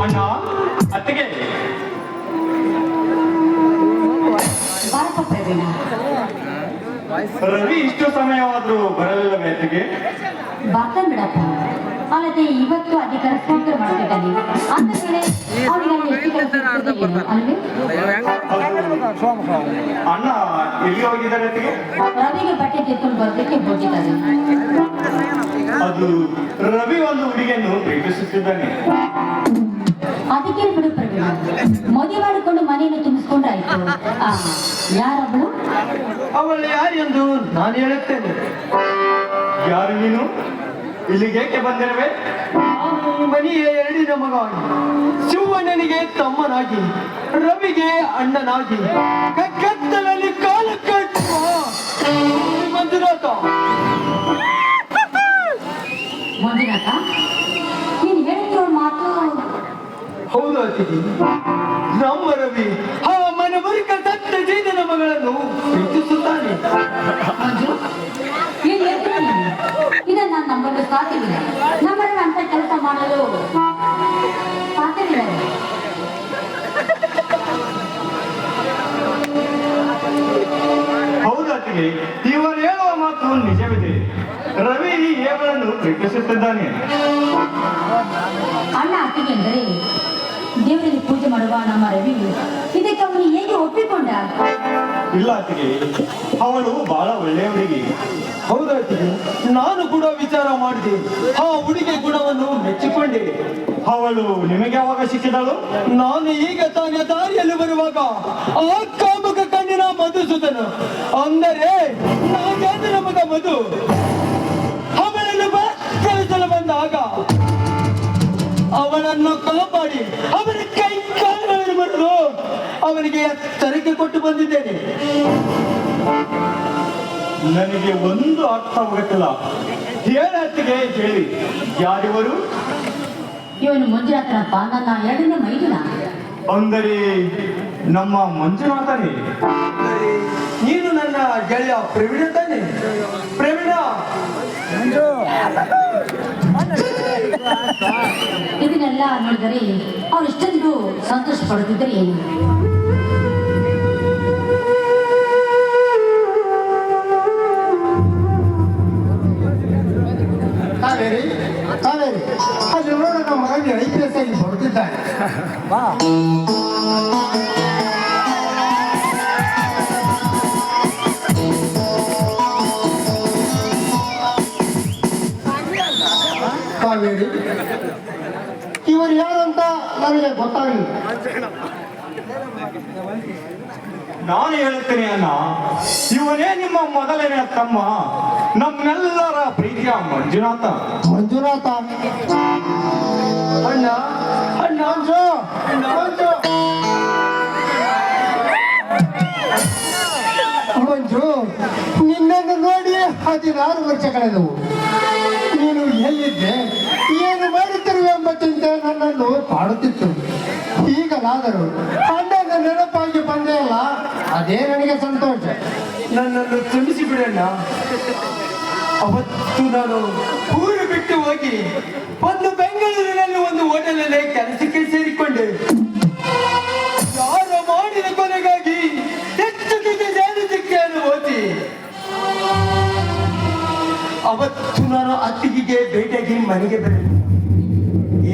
ಅಣ್ಣ ಅತ್ತಿಗೆ ಬಾರಪ್ಪ ಪ್ರವೀಣ. ರವಿ ಇಷ್ಟು ಸಮಯವಾದ್ರೂ ಬರಲಿಲ್ಲವೇ ಅತ್ತಿಗೆ? ಬರ್ತಾನೆ ಬಿಡಪ್ಪ. ಅಲ್ಲದೆ ಇವತ್ತು ಅಧಿಕಾರ ಸ್ವೀಕಾರ ಮಾಡ್ತಿದ್ದಾನೆ ಅಂದ ಮೇಲೆ ಅವನಿಗೆ ಎಷ್ಟು ಕೆಲಸ ಇರ್ತದೆ ಅಲ್ವೇ? ಅಣ್ಣ ಎಲ್ಲಿ ಹೋಗಿದ್ದಾರೆ ಅತ್ತಿಗೆ? ರವಿಗೆ ಬಟ್ಟೆ ತೆಗೆದುಕೊಂಡು ಬರ್ಲಿಕ್ಕೆ ಹೋಗಿದ್ದಾನೆ. ಅದು ರವಿ ಒಂದು ಹುಡುಗಿಯನ್ನು ಪ್ರೀತಿಸುತ್ತಿದ್ದಾನೆ. ಅದಕ್ಕೆ ಬಿಡು ಪ್ರವೀಣ, ಮದುವೆ ಮಾಡಿಕೊಂಡು ಮನೆಯನ್ನು ತುಂಬಿಸ್ಕೊಂಡ್ರಾಯ್ತು. ಯಾರವಳು? ಅವಳು ಯಾರು ಎಂದು ನಾನು ಹೇಳುತ್ತೇನೆ. ಯಾರು ನೀನು? ಇಲ್ಲಿಗೆ ಏಕೆ ಬಂದಿರುವೆ? ನಾನು ಮನೆಯ ಎರಡಿನ ಮಗ, ಶಿವಣ್ಣನಿಗೆ ತಮ್ಮನಾಗಿ, ರವಿಗೆ ಅಣ್ಣನಾಗಿ, ಕತ್ತಲಲ್ಲಿ ಕಾಲ ಕಟ್ಟುವ ಮಂಜುನಾಥ. ಮಂಜುನಾಥ, ನೀನು ಹೇಳ್ತಿರೋ ಮಾತು ಹೌದು ಅತಿಥಿ. ನಮ್ಮ ರವಿ ಆ ಮನವರಿಕ ಸತ್ತ ಜೀವನ ಮಗಳನ್ನು ಪ್ರೀತಿಸುತ್ತಾನೆ. ಮಂಜು, ಏನ್ ಹೇಳ್ತೀನಿ ನೀನು? ಇದನ್ನ ನಾನು ನಂಬಲು ಸಾಧ್ಯವಿಲ್ಲ. ನಮ್ಮನ್ನ ಅಂತ ಕೆಲಸ ಮಾಡಲು ಸಾಧ್ಯವಿಲ್ಲ. ಹೌದು ಅತ್ತಿಗೆ, ಇವರು ಹೇಳುವ ಮಾತು ನಿಜವಿದೆ. ರವಿ ಏಗಳನ್ನು ಪ್ರೀತಿಸುತ್ತಿದ್ದಾನೆ. ಅಣ್ಣ ಅತ್ತಿಗೆ ಎಂದರೆ ದೇವರಿಗೆ ಪೂಜೆ ಮಾಡುವ ನಮ್ಮ ರವಿ ಇದಕ್ಕೆ ಅವನು ಹೇಗೆ ಒಪ್ಪಿಕೊಂಡ? ಇಲ್ಲ ಅತ್ತಿಗೆ, ಅವಳು ಬಹಳ ಒಳ್ಳೆಯ ಹುಡುಗಿ. ಹೌದು ಅತಿಥಿ, ನಾನು ಕೂಡ ವಿಚಾರ ಮಾಡಿದೆ. ಆ ಹುಡುಗಿ ಗುಣವನ್ನು ಮೆಚ್ಚಿಕೊಂಡೆ. ಅವಳು ನಿಮಗೆ ಯಾವಾಗ ಸಿಕ್ಕಿದಳು? ನಾನು ಈಗ ತಾನೇ ದಾರಿಯಲ್ಲಿ ಬರುವಾಗ ಆ ಕಾಮುಕ ಕಣ್ಣಿನ ಮಧುಸೂದನ ಅಂದರೆ ನಾಗೇಂದ್ರ ಮಗ ಮಧು ಅವಳನ್ನು ಕಳಿಸಲು ಬಂದಾಗ ಅವಳನ್ನು ಕಾಪಾಡಿ ಅವನ ಕೈ ಕಾಲುಗಳನ್ನು ಬರೆದು ಅವನಿಗೆ ಎಚ್ಚರಿಕೆ ಕೊಟ್ಟು ಬಂದಿದ್ದೇನೆ. ನನಗೆ ಒಂದು ಅರ್ಥವಾಗುತ್ತಿಲ್ಲ. ಹೇಳತ್ತಿಗೆ ಹೇಳಿ, ಯಾರಿವರು? ಇವನು ಮಂಜುನಾಥನಪ್ಪ, ನನ್ನ ಎರಡನೇ ಮೈದುನ. ಅಂದರೆ ನಮ್ಮ ಮಂಜುನಾಥನೇ. ನೀನು ನನ್ನ ಗೆಳೆಯ ಪ್ರವೀಣ ತಾನೆ? ಪ್ರವೀಣ, ಇದನ್ನೆಲ್ಲ ನೋಡಿದರೆ ಅವ್ರು ಇಷ್ಟೊಂದು ಸಂತೋಷ ಪಡುತ್ತಿದ್ದರೆ ಏನು? ಕಾವೇರಿ, ಕಾವೇರಿ, ಅಲ್ಲಿ ನೋಡ ನಮ್ಮ ಮಗನಿಗೆ IPS ಆಗಿ ಹೊರಟಿದ್ದಾನೆ. ಕಾವೇರಿ, ಇವರು ಯಾರು ಅಂತ ನನಗೆ ಗೊತ್ತಾಗಲಿಲ್ಲ. ನಾನು ಹೇಳುತ್ತೇನೆ ಅಣ್ಣ, ಇವನೇ ನಿಮ್ಮ ಮೊದಲನೇ ತಮ್ಮ, ನಮ್ಮೆಲ್ಲರ ಪ್ರೀತಿಯ ಮಂಜುನಾಥ. ಮಂಜುನಾಥ? ಅಣ್ಣ ಅಣ್ಣ ಮಂಜು, ಮಂಜು, ಮಂಜು, ನಿನ್ನನ್ನು ನೋಡಿ 16 ವರ್ಷ ಕಳೆದವು. ನೀನು ಎಲ್ಲಿದ್ದೆ, ಏನು ಮಾಡುತ್ತಿರುವೆ ಎಂಬ ಚಿಂತೆ ನನ್ನನ್ನು ಕಾಡುತ್ತಿತ್ತು. ಈಗಲಾದರೂ ಅಣ್ಣನ ನೆನಪಾಗಿ ಬಂದೆ ಅಲ್ಲ, ಅದೇ ನನಗೆ ಸಂತೋಷ. ನನ್ನನ್ನು ಕ್ಷಮಿಸಿ ಬಿಡಣ್ಣ. ಅವತ್ತು ನಾನು ಊರು ಬಿಟ್ಟು ಹೋಗಿ ಒಂದು ಬೆಂಗಳೂರಿನಲ್ಲಿ ಒಂದು ಹೋಟೆಲಲ್ಲಿ ಕೆಲಸಕ್ಕೆ ಸೇರಿಕೊಂಡೆ. ಯಾರು ಮಾಡಿದ ಕೊನೆಗಾಗಿ ಹೆಚ್ಚು ಸೇರಿದ್ದಕ್ಕೆ ಅನುಭೂತಿ. ಅವತ್ತು ನಾನು ಅತ್ತಿಗೆಗೆ ಭೇಟಿಯಾಗಿ ಮನೆಗೆ ಬಂದೆ.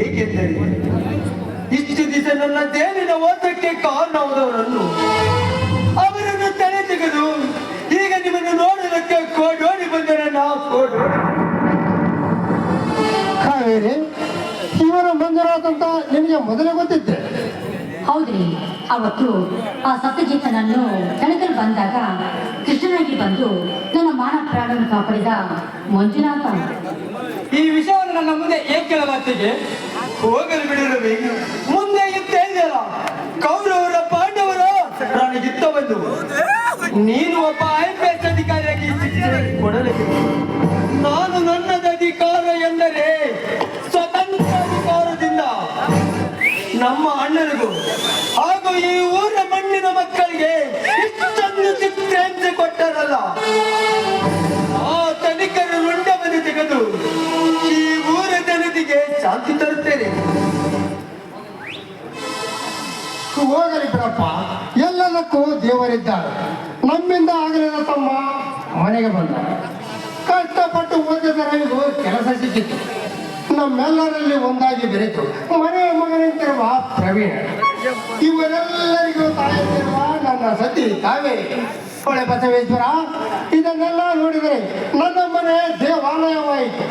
ಏಕೆಂದರೆ ಇಷ್ಟು ದಿವಸ ನನ್ನ ದೇವಿನ ಓದಕ್ಕೆ ಕಾರಣವಾದವರನ್ನು ಅವರನ್ನು ತಲೆ ತೆಗೆದು ಈಗ ನಿಮ್ಮನ್ನು ನೋಡೋದಕ್ಕೆ ಕೋಡೋಡಿ ಬಂದರಣ್ಣ, ಕೋಡೋಡಿ. ಕಾವೇರಿ, ಇವರು ಮಂಜುನಾಥ್ ಅಂತ ನಿನಗೆ ಮೊದಲೇ ಗೊತ್ತಿದ್ದೆ? ಹೌದ್ರಿ, ಅವತ್ತು ಆ ಸತ್ಯಜಿತನನ್ನು ಕೆಳಗಲು ಬಂದಾಗ ಕೃಷ್ಣನಾಗಿ ಬಂದು ನನ್ನ ಮಾನ ಪ್ರಾಣವನ್ನು ಕಾಪಾಡಿದ ಮಂಜುನಾಥ. ಈ ವಿಷಯವನ್ನು ನನ್ನ ಮುಂದೆ ಏಕೆ ಕೇಳಲಾಗ್ತಿದೆ? ಹೋಗಲು ಬಿಡಿರವಿ. ಮುಂದೆ ಯುದ್ಧ ಇದೆಯಲ್ಲ, ಕೌರವರ ಪಾಂಡವರ ನನಗಿತ್ತ ಬಂದು ನೀನು ಒಬ್ಬ IPS ಅಧಿಕಾರಿಯಾಗಿ ಕೊಡಲಿಕ್ಕೆ ನಾನು ನನ್ನದ ಅಧಿಕಾರ ಎಂದರೆ ಸ್ವತಂತ್ರ ಅಧಿಕಾರದಿಂದ ನಮ್ಮ ಅಣ್ಣನಿಗೂ ಹಾಗೂ ಈ ಊರ ಮಣ್ಣಿನ ಮಕ್ಕಳಿಗೆ ಇಷ್ಟೊಂದು ಚಿತ್ರಹಿಂಸೆ ಕೊಟ್ಟರಲ್ಲ, ಆ ತನಿಖರ ರುಂಡವನ್ನು ತೆಗೆದು ಈ ಊರ ಜನತೆಗೆ ಶಾಂತಿ ತರುತ್ತೇನೆ. ಹೋಗಲಿ ಬಿಡಪ್ಪ, ಎಲ್ಲದಕ್ಕೂ ದೇವರಿದ್ದಾರೆ. ನಮ್ಮಿಂದ ಆಗಲಿಲ್ಲ ತಮ್ಮ ಮನೆಗೆ ಬಂದ. ಕಷ್ಟಪಟ್ಟು ಓದಿದ ರವಿಗೂ ಕೆಲಸ ಸಿಕ್ಕಿತ್ತು. ನಮ್ಮೆಲ್ಲರಲ್ಲಿ ಒಂದಾಗಿ ಬೆರೆತು ಮನೆಯ ಮಗನಂತಿರುವ ಪ್ರವೀಣ, ಇವರೆಲ್ಲರಿಗೂ ತಾಯಿರುವ ನನ್ನ ಸತಿ ಕಾವೇರಿ, ಒಳ್ಳೆ ಬಸವೇಶ್ವರ, ಇದನ್ನೆಲ್ಲ ನೋಡಿದರೆ ನನ್ನ ಮನೆ ದೇವಾಲಯವಾಯಿತು.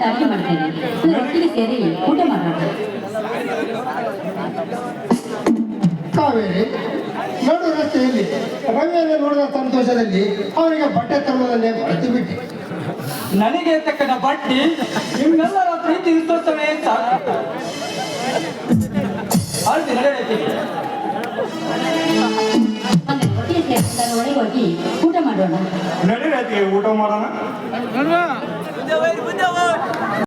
ಅಡುಗೆ ಮಾಡ್ತೇನೆ, ಒಟ್ಟಿಗೆ ಸೇರಿ ಊಟ ಮಾಡೋಣ. ಕಾವೇರಿ, ನಡು ರಸ್ತೆಯಲ್ಲಿ ರವಿಯನ್ನು ನೋಡಿದ ಸಂತೋಷದಲ್ಲಿ ಅವನಿಗೆ ಬಟ್ಟೆ ತರುವುದನ್ನೇ ಮರೆತು ಬಿಟ್ಟೆ. ನನಗೆ ತಕ್ಕನ ಬಟ್ಟಿ ನಿಮ್ಮೆಲ್ಲರ ಪ್ರೀತಿ ವಿಶ್ವಾಸವೇ ಸಾಕು. ಅಳ್ತಿ ನಡೆಯಕ್ಕೆ ಒಟ್ಟಿಗೆ ಸೇರಿ ಒಳಗೆ ಹೋಗಿ ಊಟ ಮಾಡೋಣ. ನಡಿ ರಾತ್ರಿ ಊಟ ಮಾಡೋಣ.